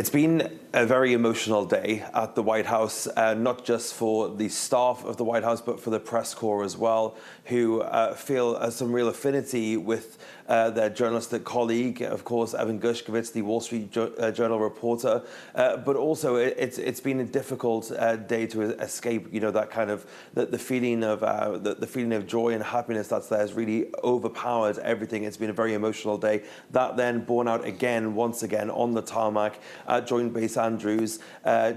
It's been a very emotional day at the White House, not just for the staff of the White House, but for the press corps as well, who feel some real affinity with their journalistic colleague, of course, Evan Gershkovich, the Wall Street Journal reporter. But also, it's been a difficult day to escape. You know, that kind of the feeling of the feeling of joy and happiness that's there has really overpowered everything. It's been a very emotional day. That then borne out again, once again, on the tarmac at Joint Base Andrews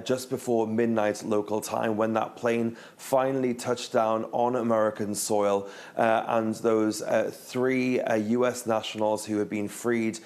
just before midnight local time, when that plane finally touched down on American soil, and those three U.S. nationals who have been freed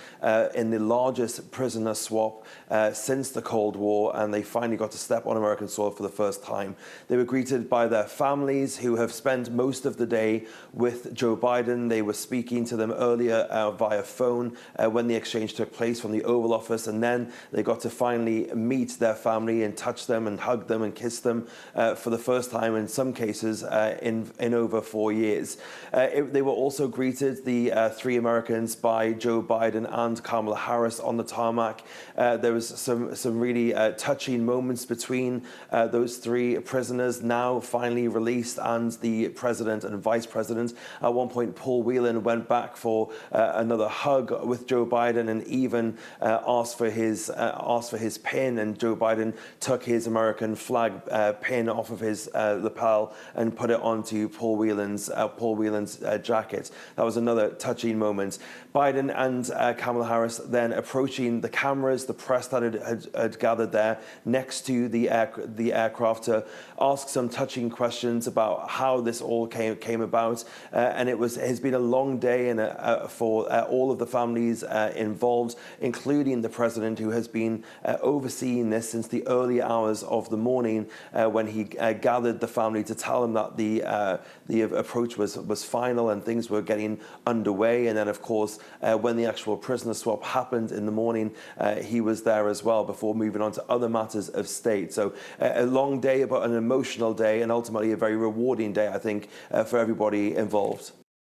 in the largest prisoner swap since the Cold War, and they finally got to step on American soil for the first time. They were greeted by their families, who have spent most of the day with Joe Biden. They were speaking to them earlier via phone when the exchange took place from the Oval Office, and then they got to finally meet their family and touch them and hug them and kiss them for the first time, in some cases, in over 4 years. They were also greeted, the three Americans, by Joe Biden and Kamala Harris on the tarmac. There was some really touching moments between those three prisoners, now finally released, and the president and vice president. At one point, Paul Whelan went back for another hug with Joe Biden, and even asked for his pin, and Joe Biden took his American flag pin off of his lapel and put it onto Paul Whelan's jacket. That was another touching moment. Biden and Kamala Harris then approaching the cameras, the press that had gathered there next to the aircraft, to ask some touching questions about how this all came about. And it's been a long day and for all of the families involved, including the president, who has been overseeing this since the early hours of the morning, when he gathered the family to tell them that the approach was final and things were getting underway. And then, of course, when the actual prisoner swap happened in the morning, he was there as well, before moving on to other matters of state. So a long day, but an emotional day, and ultimately a very rewarding day, I think, for everybody involved.